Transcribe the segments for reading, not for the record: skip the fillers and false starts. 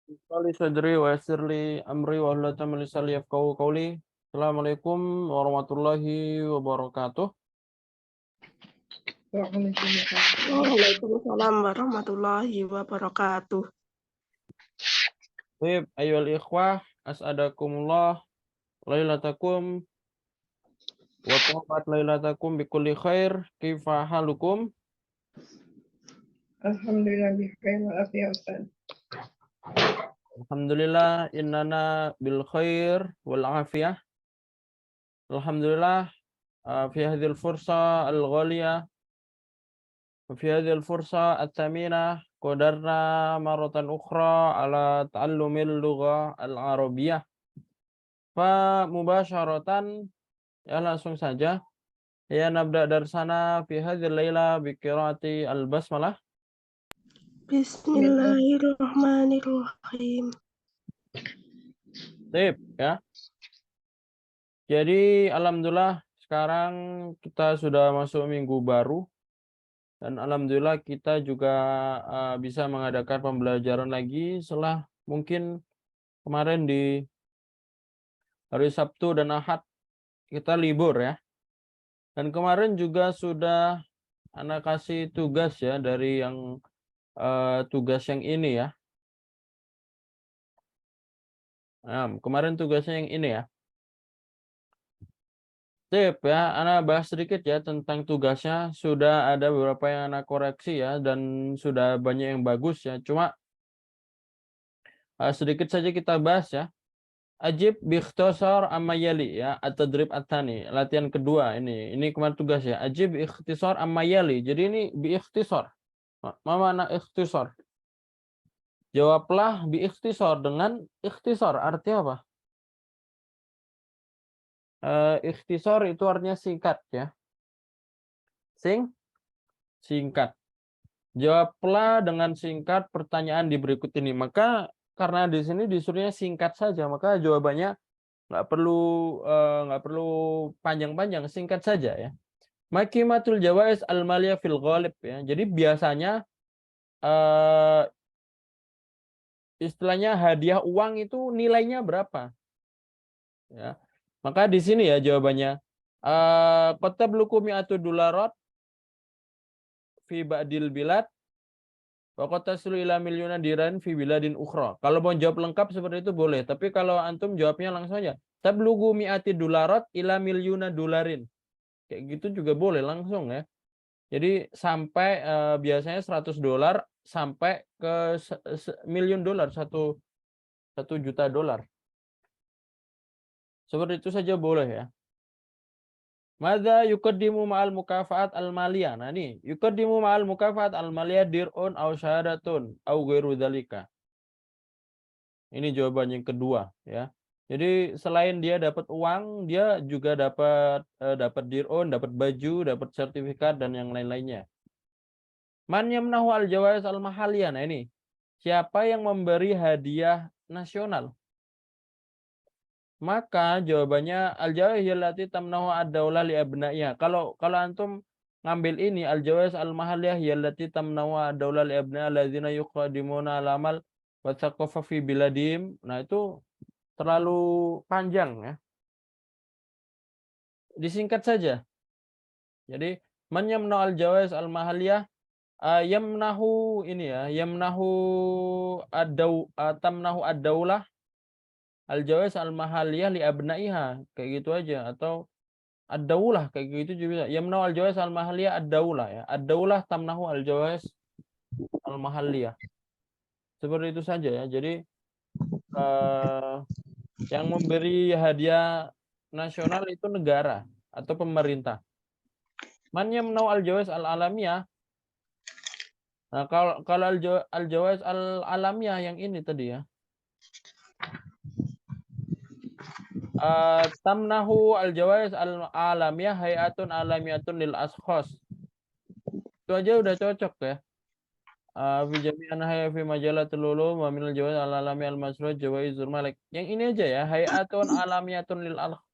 Qali sadri wa yassir li amri wa hlul 'uqdatam min lisani yafqahu qawli. Assalamualaikum warahmatullahi wabarakatuh. Waalaikumsalam warahmatullahi wabarakatuh. Baik, ayyuhal ikhwah, as'adakumullah lailatakum wa tabat lailatakum bikulli khair. Kaifa halukum? Alhamdulillah bikhair walafiat Ustaz. Alhamdulillah innana bil khair wal afiyah. Alhamdulillah fi hadhil fursa al ghaliyah wa fi hadhil fursa at-thaminah qadarna maratan ukhra ala ta'allumil lughah al arabiyyah. Fa mubasyaratan, ya langsung saja. Ya nabda darsana fi hadhil laila bi qiraati al basmalah. Bismillahirrahmanirrahim. Sip, ya. Jadi alhamdulillah sekarang kita sudah masuk minggu baru dan alhamdulillah kita juga bisa mengadakan pembelajaran lagi setelah mungkin kemarin di hari Sabtu dan Ahad kita libur ya. Dan kemarin juga sudah anak kasih tugas ya dari yang tugas yang ini ya. Nah, kemarin tugasnya yang ini ya. Sip ya, Ana bahas sedikit ya tentang tugasnya. Sudah ada beberapa yang Ana koreksi ya dan sudah banyak yang bagus ya. Cuma sedikit saja kita bahas ya. Ajib biikhtisar amma yali ya, at-tadrib at-tani. Latihan kedua ini. Ini kemarin tugas ya. Ajib biikhtisar amma yali. Jadi ini biikhtisar. Ma mana ikhtisar? Jawablah biikhtisar dengan ikhtisar. Artinya apa? Ikhtisar itu artinya singkat ya. Singkat. Jawablah dengan singkat pertanyaan di berikut ini. Maka karena di sini disuruhnya singkat saja, maka jawabannya nggak perlu panjang-panjang, singkat saja ya. Makimatul jawais al-maliyah fil ghalib ya. Jadi biasanya istilahnya hadiah uang itu nilainya berapa? Ya. Maka di sini ya jawabannya. Qatabluku mi'atu dolarat fi ba'dil bilad wa qad taslu ila milyuna diran fi biladin ukhra. Kalau mau jawab lengkap seperti itu boleh, tapi kalau antum jawabnya langsung aja. Tablugu mi'ati dolarat ila milyuna dolarin. Kayak gitu juga boleh langsung ya. Jadi sampai biasanya 100 dolar sampai ke miliun dolar, 1 juta dolar. Seperti itu saja boleh ya. Madza yuqaddimu ma'al mukafaat al-maliyah. Nah ini, yuqaddimu ma'al mukafaat al-maliyah dir'un aw syahadatun aw ghairu dzalika. Ini jawaban yang kedua ya. Jadi selain dia dapat uang, dia juga dapat dir'un, dapat baju, dapat sertifikat dan yang lain-lainnya. Man yamnahu al-jawaiz al-mahaliyah. Nah ini, siapa yang memberi hadiah nasional? Maka jawabannya al-jawaiz allati tamnahu ad-daulah li abnaiha. Kalau antum ngambil ini al-jawaiz al-mahaliyah allati tamnahu ad-daulah li abnaiha alladzina yuqaddimuna al-amal wa thaqafa fi biladim. Nah itu terlalu panjang ya. Disingkat saja. Jadi man yamnahu al-jawaiz al-mahaliyah yamnahu ini ya, yamnahu tamnahu ad-daulah al-jawaiz al-mahaliyah li abnaiha, kayak gitu aja, atau ad-daulah kayak gitu juga bisa. Yamnahu al-jawaiz al-mahaliyah ad-daulah ya. Ad-daulah tamnahu al-jawaiz al-mahaliyah. Seperti itu saja ya. Jadi yang memberi hadiah nasional itu negara atau pemerintah. Man yamnahu al-jawaiz al-alamiyah. Nah, kalau al-jawaiz al-alamiyah yang ini tadi ya. Tamnahu al-jawaiz al-alamiyah hayatun alamiyatun lil ashkhas. Itu aja udah cocok ya. Fi jami'an hayya fi majalatul ulum wa minal jawaiz al-alami al-masrur jawaizul malik. Yang ini aja ya, hayatun alamiyatun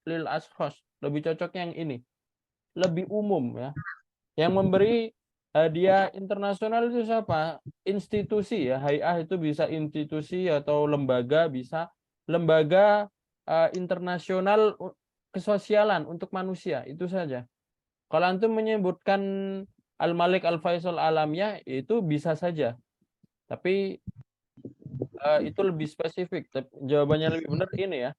lil ashkhas. Lebih cocoknya yang ini. Lebih umum ya. Yang memberi Hadiah internasional itu siapa? Institusi ya. Hay'ah itu bisa institusi atau lembaga, bisa lembaga internasional kesosialan untuk manusia, itu saja. Kalau antum menyebutkan Al-Malik Al-Faisal Alamiyah itu bisa saja. Tapi itu lebih spesifik. Jawabannya lebih benar ini ya.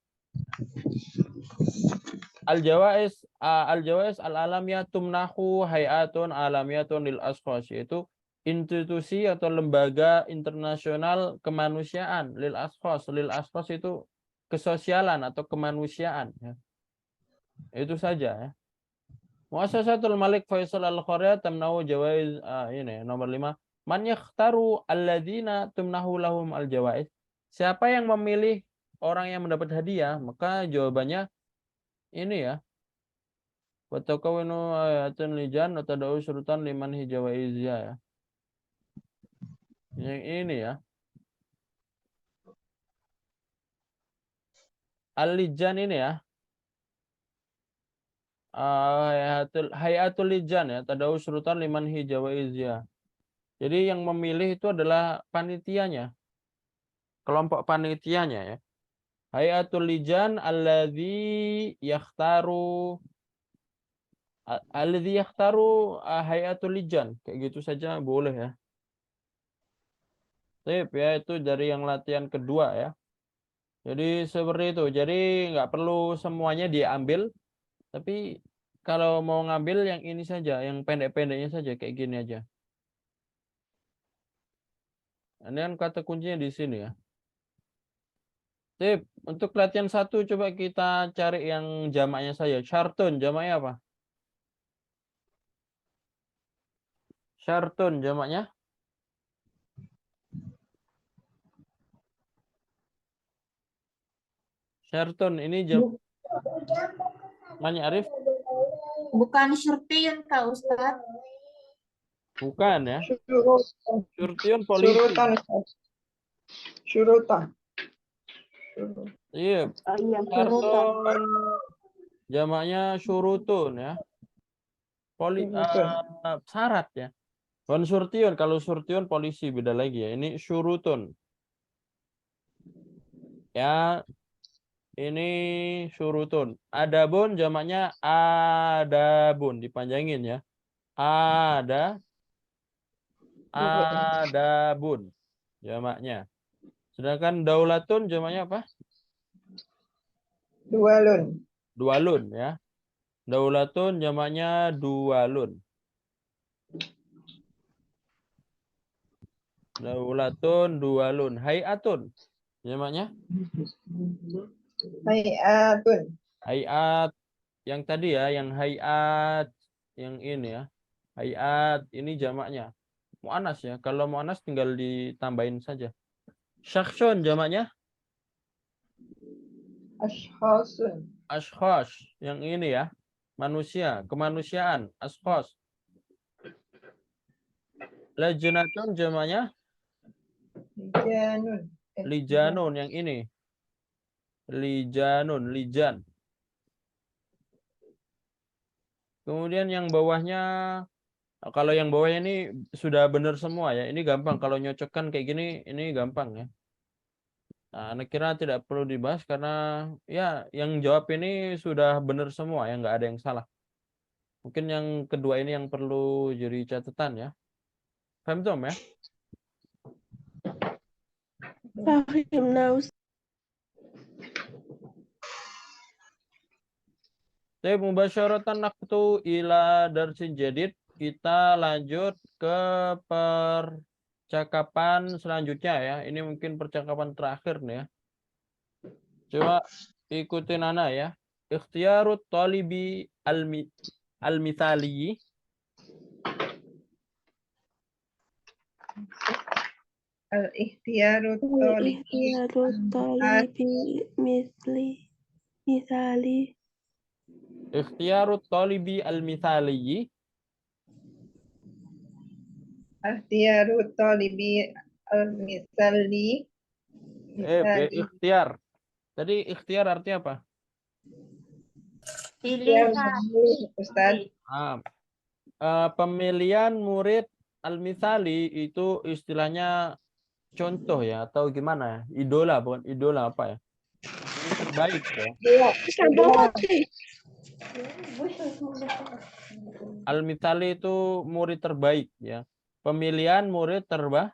Al-Jawais Al-Alamiyah tumnahu hay'atun alamiyatun lil ashkhas, yaitu institusi atau lembaga internasional kemanusiaan lil ashkhas. Lil ashkhas itu kesosialan atau kemanusiaan ya. Itu saja ya. Muassasatul Malik Faisal Al-Qaryah tamnahu jawaiz ini nomor 5. Man yakhtaru alladzina tumnahu lahum al-jawaiz. Siapa yang memilih orang yang mendapat hadiah? Maka jawabannya ini ya. Wa takawinu ayatan lijan wa tad'u syurutan liman hijawaizya ya. Yang ini ya. Al-lijan ini ya. Hayatul lijan ya, tad'u syurutan liman hijawaizya. Jadi yang memilih itu adalah panitianya. Kelompok panitianya ya. Hayatul lijan alladzi yakhtaru hayatul lijan, kayak gitu saja boleh ya. Sip ya, itu dari yang latihan kedua ya. Jadi seperti itu. Jadi nggak perlu semuanya diambil, tapi kalau mau ngambil yang ini saja, yang pendek-pendeknya saja kayak gini aja. Ini kan kata kuncinya di sini ya. Sip, untuk latihan 1 coba kita cari yang jamaknya saja. Syartun, jamaknya apa? Syartun, jamaknya? Syartun, ini jamaknya Arif? Bukan syurtiyun Kak Ustadz. Bukan ya. Syurutan. Syurtiyun polisi. Syurutan. Syurutan. Iya, Iya, syartun jamaknya syurutun ya. Syarat ya. Bukan syurtiyun, kalau syurtiyun polisi beda lagi ya. Ini syurutun. Ya, ini syurutun. Adabun jamaknya adabun, dipanjangin ya. Adabun jamaknya. Sedangkan daulatun jamaknya apa? Dualun. Dualun ya. Daulatun jamaknya dualun. Daulatun dualun. Hayatun jamaknya? Hayatun. Hayat yang tadi ya, yang hayat yang ini ya. Hayat ini jamaknya. Mu'anas ya. Kalau mu'anas tinggal ditambahin saja. Syakhsun jamaknya? Ashkhasun. Ashkhas yang ini ya. Manusia, kemanusiaan, ashkhas. Lajnatun jamaknya? Lijanun. Lijanun yang ini. Lijanun, lijan. Kemudian yang bawahnya, kalau yang bawahnya ini sudah benar semua ya. Ini gampang. Kalau nyocokkan kayak gini, ini gampang ya. Nah, Anda kira tidak perlu dibahas karena ya yang jawab ini sudah benar semua ya, nggak ada yang salah. Mungkin yang kedua ini yang perlu jadi catatan ya. Paham Tom ya? Fahimna Ustaz. Tapi mubasyaratan naqtu ila darsin jadid. Kita lanjut ke percakapan selanjutnya ya. Ini mungkin percakapan terakhir nih ya. Coba ikutin Ana ya. Ikhtiyarut talibi al-mithali. Al-ikhtiyaru Talibi misali. Ikhtiyarut talibi al-mithali. Ikhtiyaru talibi al-misali. Ikhtiar. Tadi ikhtiar artinya apa? Pilih Ustaz. pemilihan murid al-mithali itu istilahnya contoh ya atau gimana ya? Idola, bukan idola, apa ya? Murid terbaik ya. Al-mithali itu murid terbaik ya. Pemilihan murid terbaik.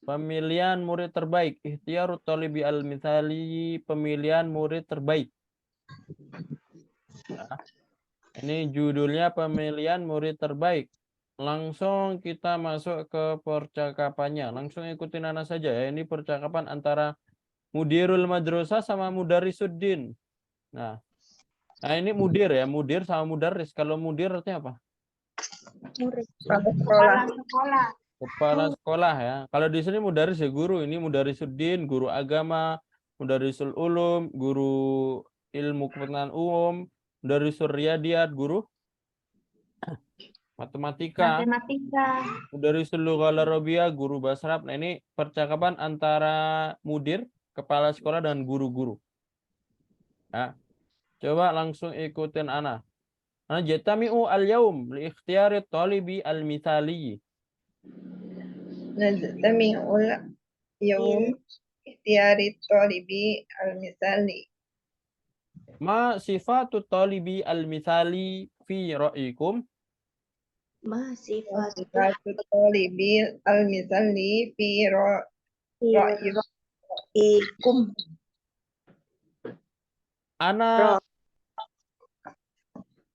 pemilihan murid terbaik. Ikhtiyarut talibi al-mithali, pemilihan murid terbaik. Nah, ini judulnya pemilihan murid terbaik. Langsung kita masuk ke percakapannya. Langsung ikutin Ana saja ya. Ini percakapan antara Mudirul Madrasah sama Mudarrisuddin. Nah, ini mudir ya, mudir sama mudarris. Kalau mudir artinya apa? Pada sekolah. Kepala sekolah. Kepala sekolah ya. Kalau di sini mudarris ya guru. Ini Mudarrisuddin, guru agama, Mudarrisul Ulum, guru ilmu pengetahuan umum, Mudarrisul Riyadiyat, guru matematika, Matematika. Mudarrisul Lughal Arabiyah, guru bahasa Arab. Nah, ini percakapan antara mudir, kepala sekolah dan guru-guru. Ya. Coba langsung ikutin Ana. Ana jatami'u al-yaum li ikhtiyari talibi al-mithali. نجتمع اليوم اختيار الطالب المثالي. Ma sifatu talibi al-mithali fi ra'ikum? ما صفات صفات الطالب المثالي في رأيكم. رأيكم Ana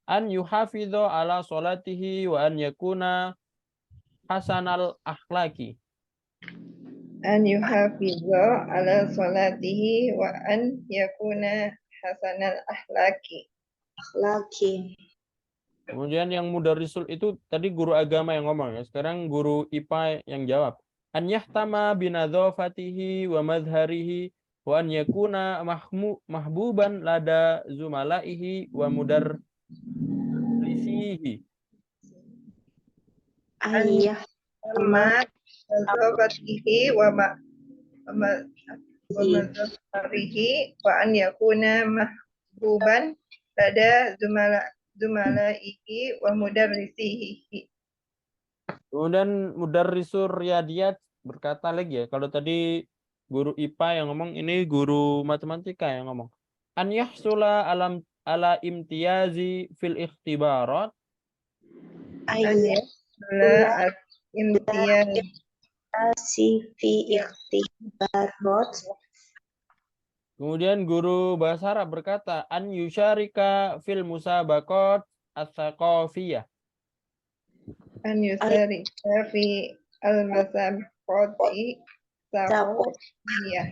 an yuhafidhu ala salatihi wa an yakuna hasanal akhlaki. أن يحافظ على صلاته وأن يكون حسن الأخلاق. أخلاقي Kemudian yang mudarrisul itu tadi guru agama yang ngomong ya. Sekarang guru IPA yang jawab. An yahtama binadzafatihi wa madharihi wa an yakuna mahbuban lada zumalaihi wa mudarrisihi. أية أما نظافته ومظهره وأن يكون محبوبا لدى زملائه ومدرسيه. Kemudian mudarrisur riyadiyat berkata lagi ya. Kalau tadi guru IPA yang ngomong, ini guru matematika yang ngomong. An yahsula ala imtiyazi fil ikhtibarat. أية لا امتياز في اختبارات Kemudian guru bahasa Arab berkata, an yusyarika fil musabaqat ats-tsaqafiyah. أن يشارك في المسابقات الثقافية.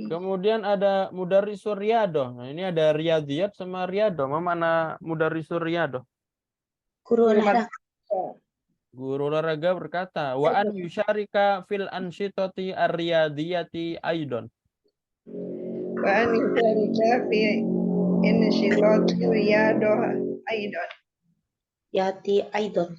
Kemudian ada mudarrisur riyadah. Nah, ini ada riyadiyat sama riyadah. Apa mana mudarrisur riyadah? guru olahraga Guru olahraga berkata, wa an yusyarika fil ansyitati ar-riyadiyati aidon. وأن يشارك في انشطاط الرياضة أيضا. ياتي أيضا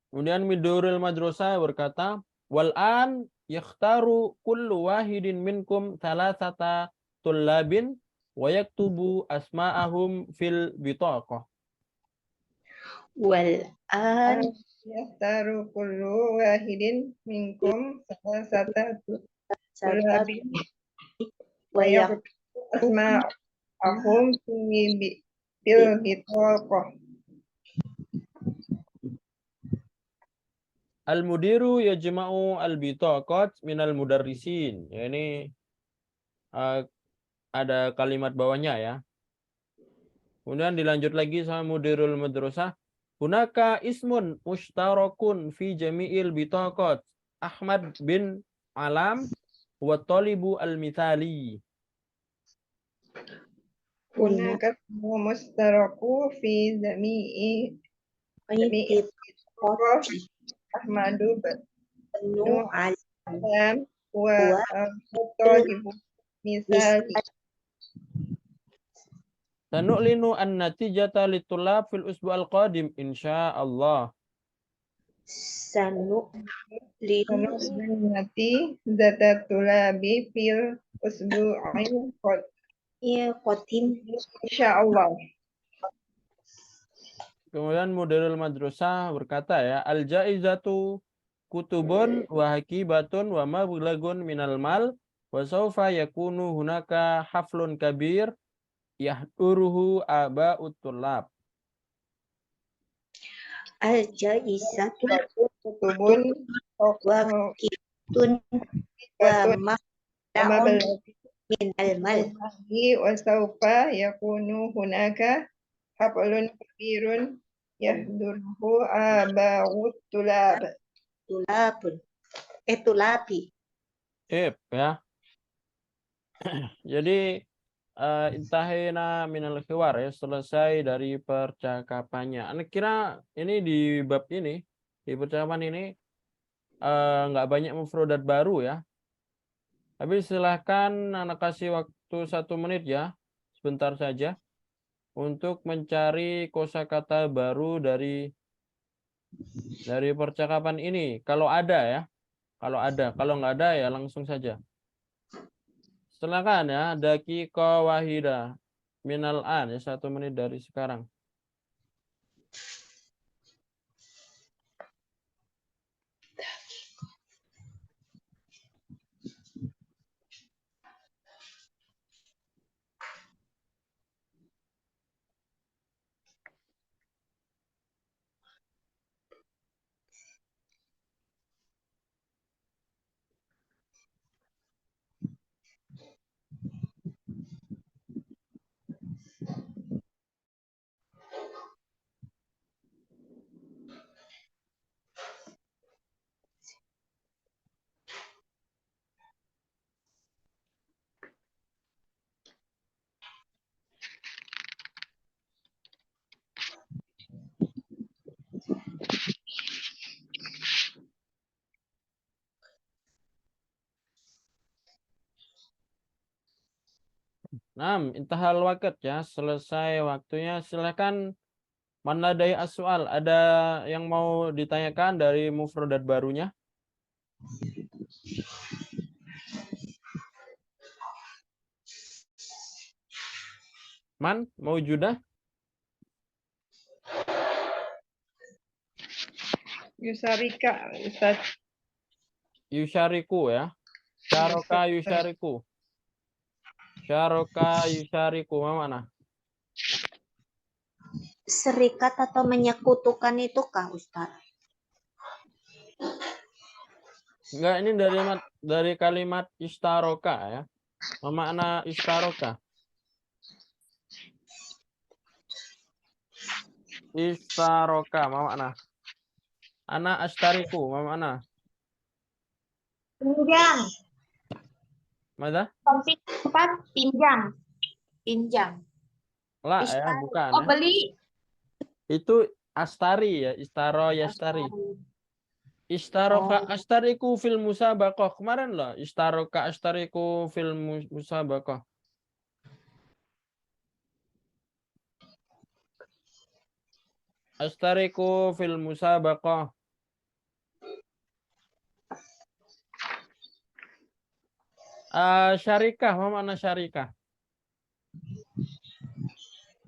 Kemudian Midurul Madrasah berkata, wal an yakhtaru kullu wahidin minkum thalathata tullabin wa yaktubu asma'ahum fil bitaqah. والآن يختار كل واحد منكم ثلاثة طلاب ويكتب أسماءهم في البطاقة. Al-mudiru yajma'u al-bitaqat minal mudarrisin. Ya, ini ada kalimat bawahnya ya. Kemudian dilanjut lagi sama mudirul madrasah. Hunaka ismun mushtarakun fi jami'il bitaqat. Ahmad bin Alam wa talibu al-mithali. هناك اسم مشترك في جميع البطاقات. أحمد بن علام والطالب مثالي. Sanu'linu an-natijata litulab fil usbu' al-qadim insyaallah. Sanu liru Sanubnati zatatulabi fil usbu'in kodim insyaallah. Kemudian mudirul madrasah berkata ya, al-jaizatu kutubun wa hakibatun wa mablagun minal mal wa sawfa yakunu hunaka haflun kabir yahduruhu aba'ut tullab. al-jaizatu Kutubun wa kitun wa mabla'un min al-mal. wa sawfa yakunu hunaka haflun kabirun yahduruhu aba'ut tulab. Tulabun. Tulabi. Ya. Jadi intahina minal khiwar ya, selesai dari percakapannya. Anda kira ini di bab ini, di percakapan ini nggak banyak mufrodat baru ya. Tapi silahkan anak kasih waktu 1 menit ya, sebentar saja, untuk mencari kosakata baru dari percakapan ini. Kalau ada ya, kalau nggak ada ya langsung saja. Silakan ya, daqiqah wahida minal an ya, 1 menit dari sekarang. Nah, intahal waqt ya, selesai waktunya. Silakan manadai as-soal. Ada yang mau ditanyakan dari mufrodat barunya? Man, mau judah? Yusarika, Ustaz. Yusyariku ya. Syaroka yusyariku. Syaroka yusyariku, mana? Serikat atau menyekutukan itu kah, Ustaz? Enggak, ini dari kalimat istaroka ya. Makna istaroka. Istaroka, makna. Ana astariku, makna. Pinjam. Mana? Topik 4, pinjam. Pinjam. Lah ya, Istari. bukan Oh, ya. beli. Itu astari ya, istaro yastari. Istaroka astariku fil musabaqah. Kemarin loh, istaroka astariku fil musabaqah. Astariku fil musabaqah. Syarikah, apa makna syarikah?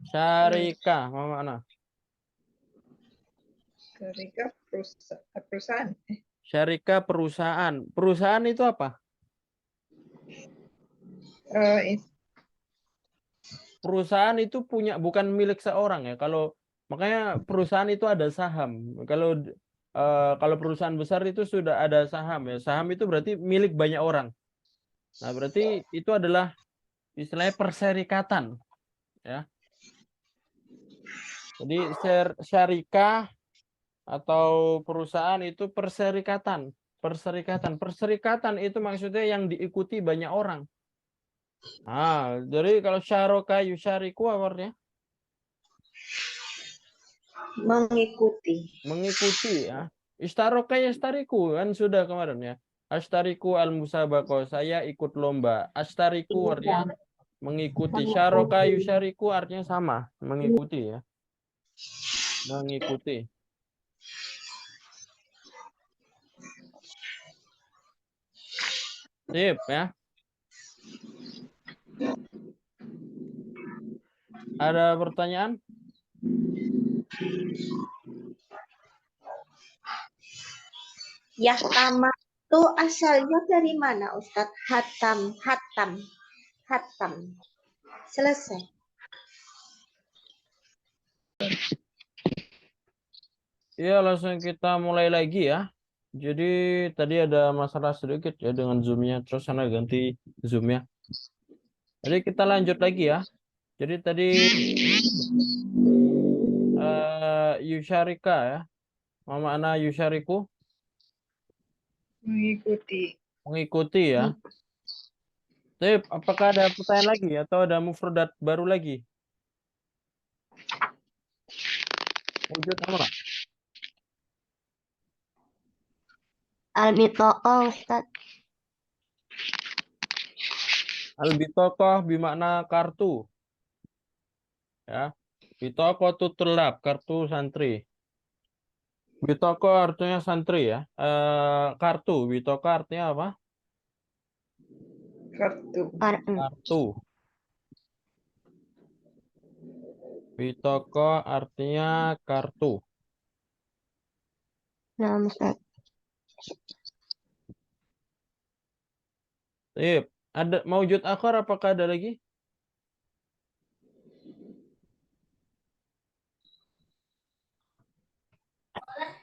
Syarikah, apa makna? Syarika perusahaan. Syarikah perusahaan. Perusahaan itu apa? Perusahaan itu bukan milik seorang ya. Kalau makanya perusahaan itu ada saham. Kalau perusahaan besar itu sudah ada saham ya. Saham itu berarti milik banyak orang. Nah, berarti itu adalah istilahnya perserikatan ya. Jadi syarikah atau perusahaan itu perserikatan. Perserikatan itu maksudnya yang diikuti banyak orang. Nah, jadi kalau syaroka yusyariku apa artinya? Mengikuti ya. Istaroka yastariku kan sudah kemarin ya. Astariku al-musabaqah, saya ikut lomba. Astariku artinya mengikuti. Syaroka yusyariku artinya sama, mengikuti ya. Mengikuti. Sip ya. Ada pertanyaan? Yahtama itu asalnya dari mana, Ustadz? Hatam, hatam, hatam. Selesai. Iya, langsung kita mulai lagi ya. Jadi tadi ada masalah sedikit ya dengan Zoom-nya. Terus sana ganti Zoom-nya. Jadi kita lanjut lagi ya. Jadi tadi Yusharika ya. Ma makna Yushariku? Mengikuti. Mengikuti ya. Tapi apakah ada pertanyaan lagi atau ada mufradat baru lagi? Wujud apa? Al-Bitoqah, Ustadz. Al-bitoqah bimakna kartu. Ya. Bitoqah itu tulab, kartu santri. Bitoqah artinya santri ya. Kartu, bitoqah artinya apa? Kartu. Kartu. Bitoqah artinya kartu. Nah, Ustadz. Sip. Ada maujud akhar apakah ada lagi?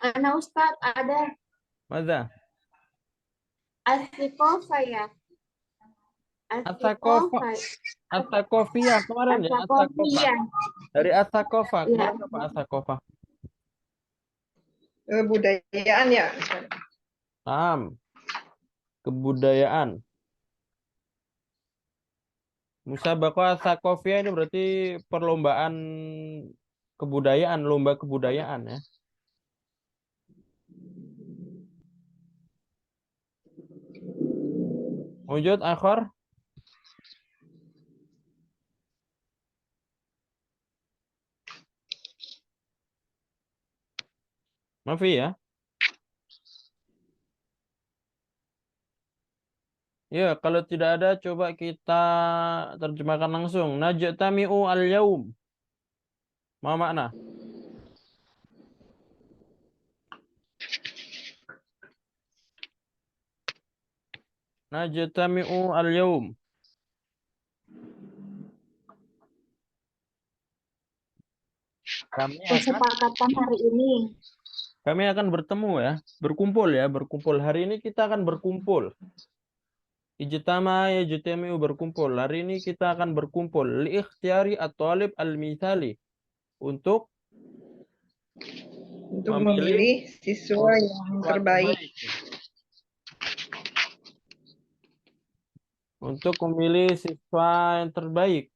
Ana Ustadz ada Mada? Asikofa ya. Asakofa. Asakofia kemarin ya, Asakofa. Asakofia. Dari Asakofa. Iya. Kemarin apa Asakofa? Kebudayaan ya. Paham. Kebudayaan. Musabaqah Asakofia ini berarti perlombaan kebudayaan, lomba kebudayaan ya. Wujud akhar? Mafi ya? Ya, kalau tidak ada coba kita terjemahkan langsung. Najtami'u al-yaum. Ma makna? Najtami'u al-yaum. Kesepakatan hari ini. Kami akan bertemu ya, berkumpul ya, berkumpul. Hari ini kita akan berkumpul. Ijtama yajtami'u berkumpul. Hari ini kita akan berkumpul. Li ikhtiyari at-talib al-mithali. Untuk Memilih siswa yang terbaik. Untuk memilih siswa yang terbaik.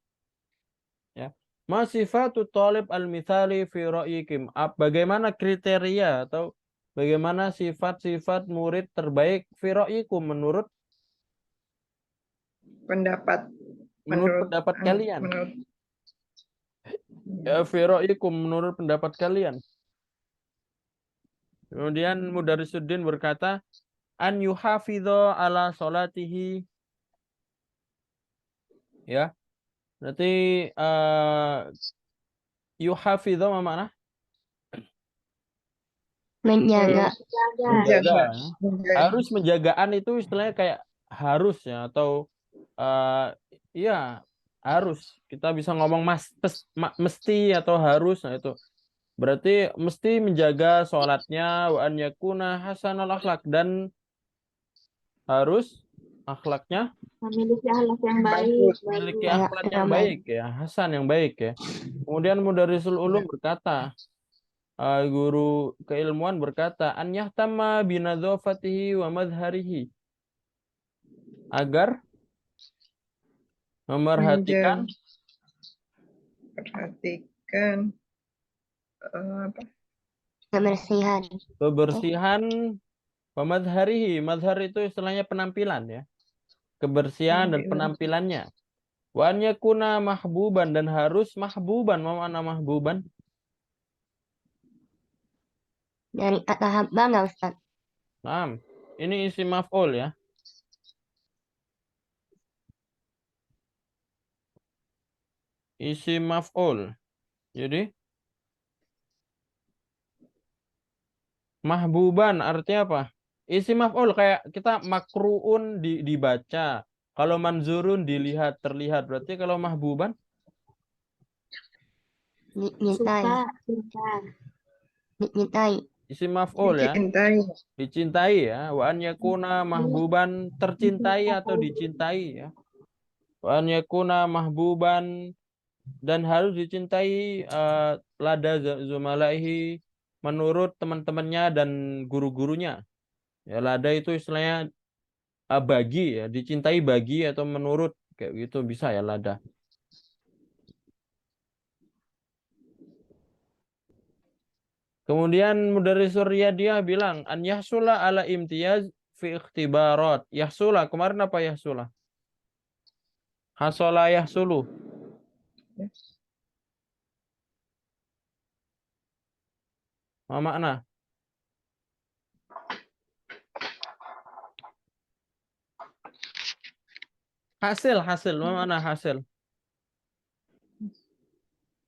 Ya. Ma sifatu talib al-mithali fi ra'yikum? Bagaimana kriteria atau bagaimana sifat-sifat murid terbaik fi ra'yikum menurut Pendapat. pendapat kalian? Ya, fi ra'yikum menurut pendapat kalian. Kemudian Mudarrisuddin berkata, an yuhafidho ala salatihi. Ya. Berarti yuhafidho apa makna? Menjaga. Menjaga. Harus menjagaan itu istilahnya kayak harus ya atau ya harus. Kita bisa ngomong mesti atau harus. Nah itu. Berarti mesti menjaga sholatnya wa an yakuna hasanul akhlak dan harus akhlaknya Memiliki akhlak yang baik. memiliki akhlak yang baik ya, hasan yang baik ya. Kemudian Mudarrisul Ulum berkata, guru keilmuan berkata, an yahtama binadzafatihi wa madharihi. Agar memerhatikan Kebersihan. kebersihan pemadharihi. Madhar itu istilahnya penampilan ya. Kebersihan dan penampilannya. Wa an yakuna mahbuban dan harus mahbuban. Mana mahbuban? Dari ahabba nggak, Ustaz? Nah, ini isi maf'ul ya. Isim maf'ul. Jadi mahbuban artinya apa? Isim maf'ul kayak kita makruun dibaca. Kalau manzurun dilihat, terlihat. Berarti kalau mahbuban Nyintai. Suka, cinta. Nyintai. isim maf'ul ya. Dicintai. Dicintai ya. Wa an yakuna mahbuban tercintai atau dicintai ya. Wa an yakuna mahbuban dan harus dicintai lada zumalaihi menurut teman-temannya dan guru-gurunya. Ya lada itu istilahnya bagi ya, dicintai bagi atau menurut kayak gitu bisa ya lada. Kemudian Mudarrisur Riyadiyah bilang an yahsula ala imtiyaz fi ikhtibarat. Yahsula kemarin apa yahsula? Hasola yahsulu. Apa makna? Hasil, apa makna hasil?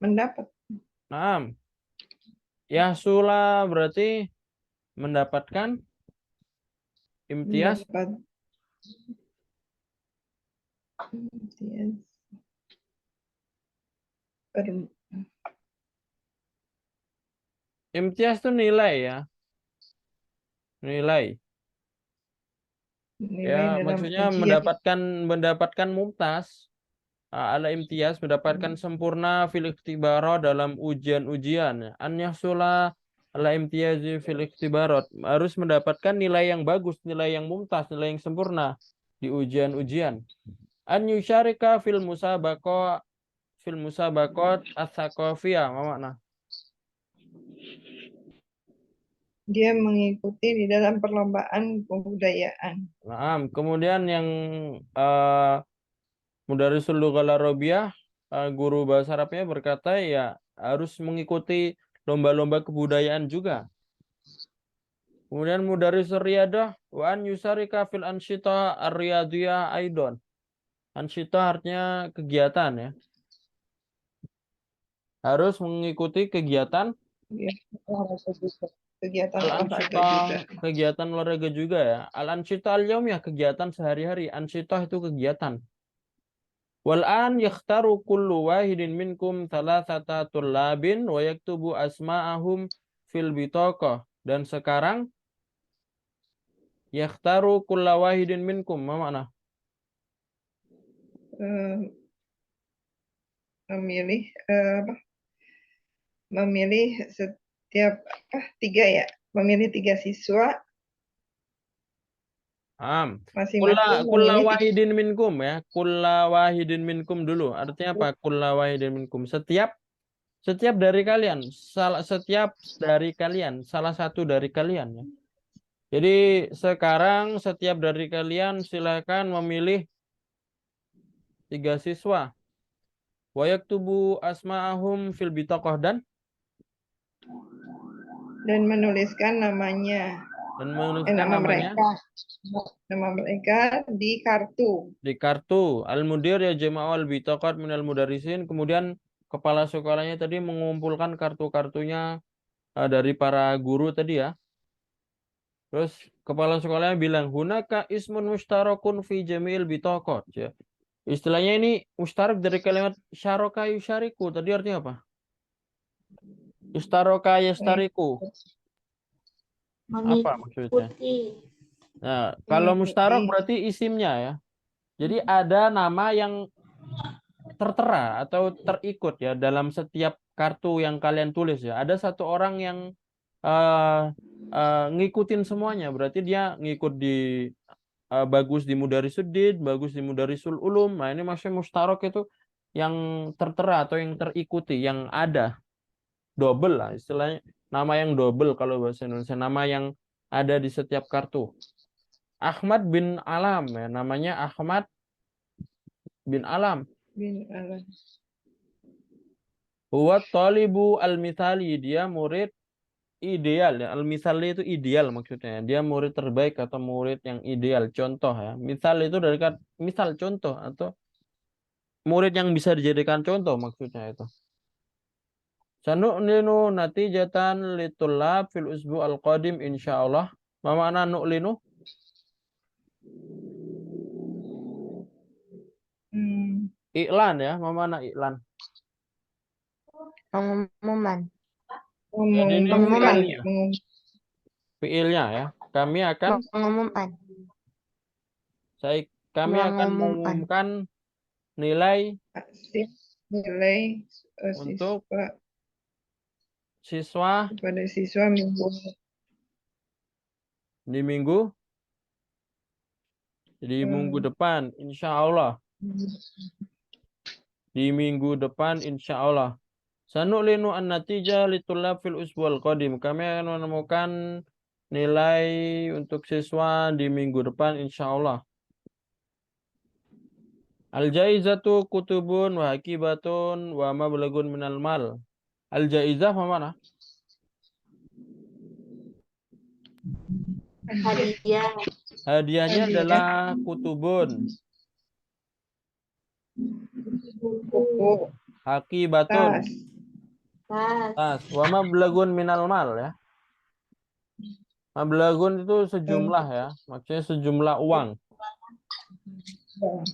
Mendapat. Naam. Yahsula berarti mendapatkan imtiaz. Mendapat. Imtiaz. Imtiaz itu nilai ya. Nilai. Nilai Ya, dalam maksudnya ujian. mendapatkan mumtaz ala imtiaz, mendapatkan sempurna fil ikhtibara dalam ujian-ujian. An yahsula ala imtiazi fil ikhtibarat, harus mendapatkan nilai yang bagus, nilai yang mumtaz, nilai yang sempurna di ujian-ujian. An yusyarika fil musabaqat as-saqafiyah, apa makna? Dia mengikuti di dalam perlombaan kebudayaan. Nah, kemudian yang Mudarrisul Lughal Arabiyah, guru bahasa Arabnya berkata ya harus mengikuti lomba-lomba kebudayaan juga. Kemudian Mudarrisul Riyadah wa an yusarika fil ansyita ar-riyadiyah aidon. Ansyita artinya kegiatan ya. Harus mengikuti kegiatan Dia olahraga juga. Kegiatan olahraga al-ansyita, juga. kegiatan olahraga juga ya. Al-ansyita al-yaumiyah kegiatan sehari-hari. Ansyita itu kegiatan. Wal an yakhtaru kullu wahidin minkum thalathata tullabin wa yaktubu asma'ahum fil bitaqah. Dan sekarang yakhtaru kulla wahidin minkum, apa makna? Memilih memilih setiap tiga ya, memilih 3 siswa masing-masing Kulla memilih wahidin minkum ya. Kulla wahidin minkum dulu. Artinya apa? Kulla wahidin minkum. Setiap dari kalian, setiap dari kalian, salah satu dari kalian ya. Jadi sekarang setiap dari kalian silakan memilih 3 siswa. Wa yaktubu asma'ahum fil bitaqah dan menuliskan namanya, menuliskan nama namanya mereka di kartu. di kartu. Al-mudir ya jama'al bitaqat minal mudarrisin. Kemudian kepala sekolahnya tadi mengumpulkan kartu-kartunya dari para guru tadi ya. Terus kepala sekolahnya bilang hunaka ismun mustarakun fi jamil bitaqat ya. Istilahnya ini mustarak dari kalimat syaraka yusyariku. Tadi artinya apa? Istaraka yastariku. Apa maksudnya? Mengikuti. Nah, kalau mustarok berarti isimnya ya. Jadi ada nama yang tertera atau terikut ya dalam setiap kartu yang kalian tulis ya. Ada satu orang yang ngikutin semuanya. Berarti dia ngikut di bagus di Mudarrisuddin, bagus di Mudarrisul Ulum. Nah, ini maksudnya mustarok itu yang tertera atau yang terikuti, yang ada. Double lah istilahnya. Nama yang double kalau bahasa Indonesia. Nama yang ada di setiap kartu. Ahmad bin Alam ya. Namanya Ahmad bin Alam. Huwa talibu al-mithali. Dia murid ideal ya. Al-mithali itu ideal maksudnya. Dia murid terbaik atau murid yang ideal. Contoh ya. Misal itu dari kata misal contoh atau murid yang bisa dijadikan contoh maksudnya itu. Sanu'linu natijatan litulab fil usbu al-qadim insyaallah. Ma makna nu'linu? Iklan ya, ma makna iklan? Pengumuman. Jadi ini Pengumuman. fiilnya. Fiilnya ya. Kami akan Mengumumkan. kami akan mengumumkan nilai Nilai untuk siswa siswa pada siswa minggu di minggu depan insya Allah. Di minggu depan insya Allah. Sanu'linu an-natijah litulab fil usbu'al qadim. Kami akan menemukan nilai untuk siswa di minggu depan insya Allah. Al-jaizatu kutubun wa hakibatun wa mablagun minal mal. Al-jaizah apa mana? Hadiah. Hadiahnya Hadiah. adalah kutubun, buku, hakibatun, tas, tas, wa mablagun minal mal ya. Mablagun itu sejumlah ya, maksudnya sejumlah uang.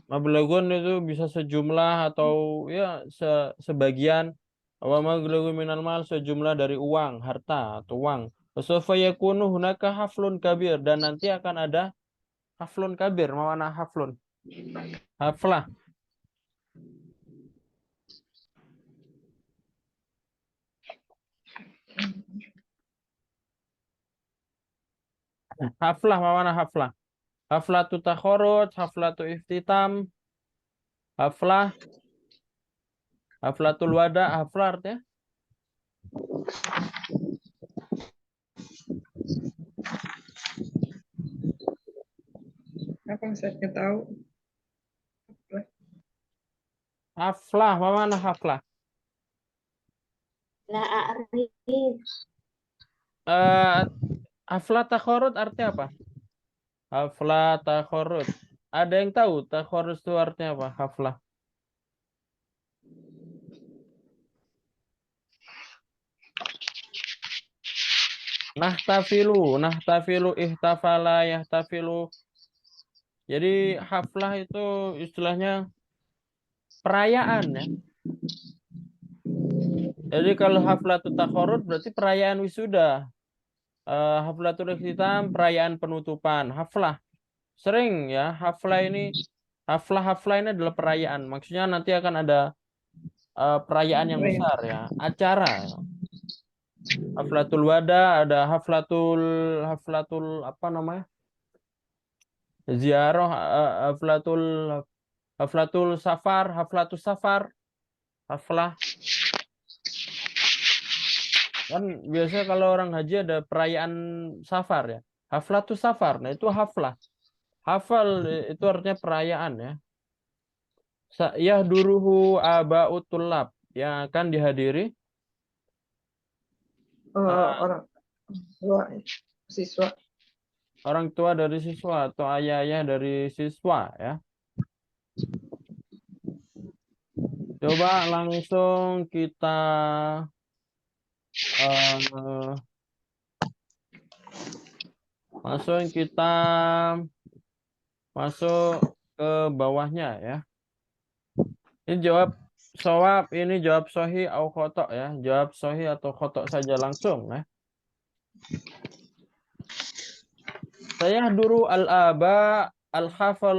Mablagun itu bisa sejumlah atau ya sebagian. Wa mablagun minal mal sejumlah dari uang, harta atau uang. Wasawfa yakunu hunaka haflun kabir, dan nanti akan ada haflun kabir. Mana haflun? Haflah. Haflah mana haflah? Haflatu takhorut, haflatu iftitam, haflatul wada, haflah artinya? apa saya tahu? Haflah, mana haflah? La a'rif. Haflah takhorut artinya apa? Haflah takhorut. Ada yang tahu takhorut itu artinya apa? Haflah. Nahtafilu, ihtafala, yahtafilu. Jadi haflah itu istilahnya perayaan ya. Jadi kalau haflatul takhorut berarti perayaan wisuda. Haflatul ikhtitam perayaan penutupan. Haflah. Sering ya, haflah ini adalah perayaan. Maksudnya nanti akan ada perayaan yang besar ya, acara. Haflatul wada, ada haflatul apa namanya? Ziarah, haflatul safar, haflah. Kan biasanya kalau orang haji ada perayaan safar ya. Haflatul safar. Nah, itu haflah. Hafal itu artinya perayaan ya. Yahduruhu aba'ut tullab yang akan dihadiri orang tua siswa. Orang tua dari siswa atau ayah-ayah dari siswa ya. Coba langsung kita masuk ke bawahnya ya. Ini jawab shawab, ini jawab sahih atau khotok ya. Jawab sahih atau khotok saja langsung ya. Saya duru al-aba al-hafal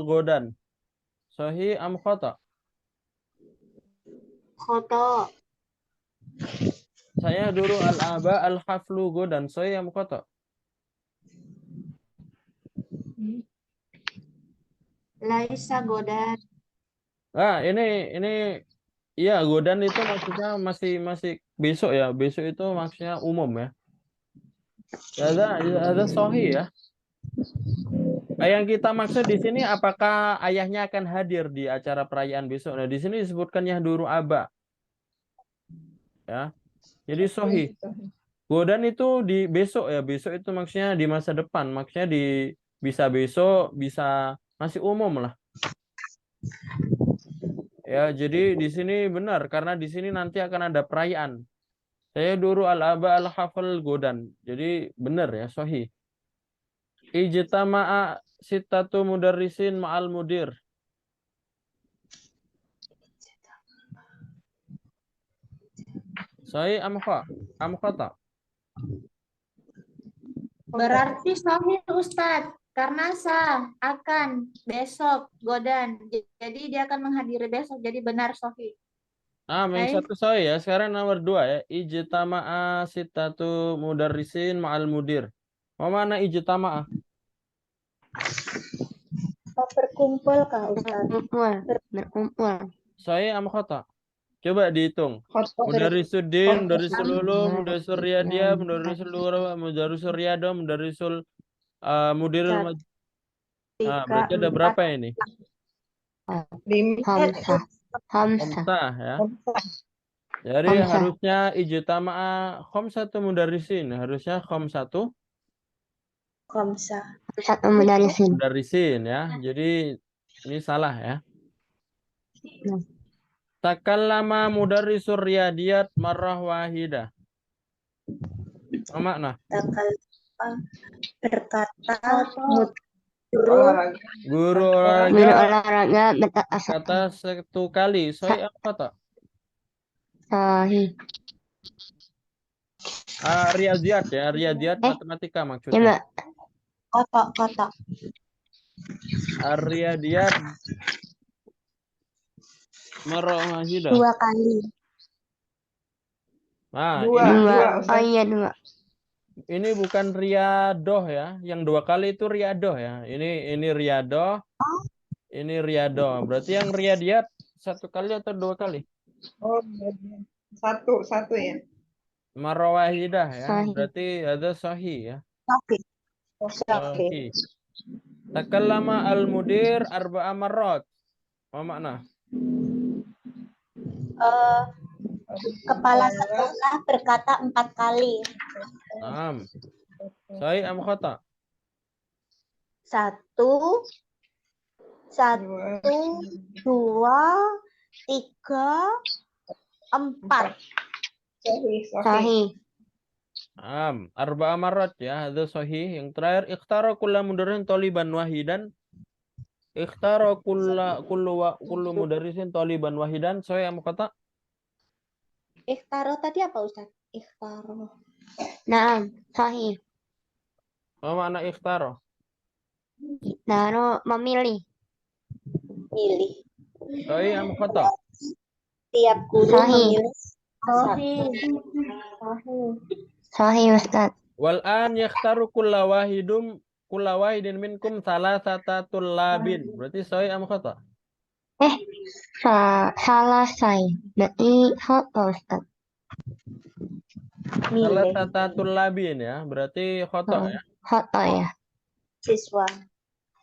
godan. Sahih am khotok? Khoto. Saya duru al-aba al-haflu godan. Sahih am khotok? Laisa godan. Nah, ini iya godan itu maksudnya masih besok ya. Besok itu maksudnya umum ya. Ada sahih ya. Yang kita maksud di sini apakah ayahnya akan hadir di acara perayaan besok? Nah, di sini disebutkan yahduru aba. Ya. Jadi sahih. Godan itu di besok ya. Besok itu maksudnya di masa depan. Maksudnya bisa besok, bisa masih umum lah. Ya, jadi di sini benar karena di sini nanti akan ada perayaan. Saya duru al-aba al-hafal godan. Jadi benar ya, sahih. Ijtama'a sittatu mudarrisin ma'al mudir. Sahih am khata? Berarti sahih Ustadz. Karena sah akan besok godan. Jadi dia akan menghadiri besok. Jadi benar sahih. Yang Baik. satu sahih ya. Sekarang nomor 2 ya. Ijtama'a sittatu mudarrisin ma'al mudir. Apa mana ijtama'a? Berkumpul kah Ustaz? Berkumpul. Sahih am khata? Coba dihitung. Khotob. Mudarrisuddin, mudarrisul Khotob. ulum, mudarrisul riyadiyah, mudarrisul lugha, mudarrisul riyadah, mudarrisul mudirul Satu, berarti ada 3, 4, berapa ini? 5. Hamzah. Hamzah. Khamsah ya. Jadi Khamsah. harusnya ijtama'a khamsatu mudarrisin, harusnya khamsatu Khamsah. Satu mudarisin. mudarrisin ya. Jadi ini salah ya. Hmm. Takallama mudarrisur riyadiyat marrah wahidah. Apa makna? Berkata Olahraga. Guru Guru olahraga olahraga berkata kata satu kali. Sahih apa kata? sahih. Riyadiyat ya, riyadiyat matematika maksudnya. Coba kata. Riyadiyat marrah wahidah. 2 kali. Nah, Dua. dua. Oh iya 2. ini bukan riyadoh ya. Yang 2 kali itu riyadoh ya. Ini riyadoh. Ini riyadoh. Berarti yang riyadiyat 1 kali atau 2 kali? Oh, iya. Satu ya. Marrah wahidah ya. Sahih. Berarti ada sahih ya. Sahih. Sahih. Takallama al-mudir arba'a marrat. Apa makna? Kepala sekolah berkata 4 kali. Naam. Sahih am khata? 1, 2, 3, 4. Sahih. Naam. Arba'a marrat ya. Ada sahih. Yang terakhir ikhtara kulla mudarrisin taliban wahidan. Ikhtara kullu mudarrisin taliban wahidan. Sahih am khata? Ikhtaro tadi apa Ustaz? Ikhtaro. Naam, sahih. Apa makna ikhtara? Naro memilih. Pilih. Sahih am khata? Tiap guru Sahih. memilih satu. Sahih Ustaz. Wal an yakhtaru kulla wahidin minkum salasata tullabin. Berarti sahih am khata? Salah saya. Berarti khata Ustaz. Milih Salasata tullabin ya. Berarti khata ya. Khata ya. siswa.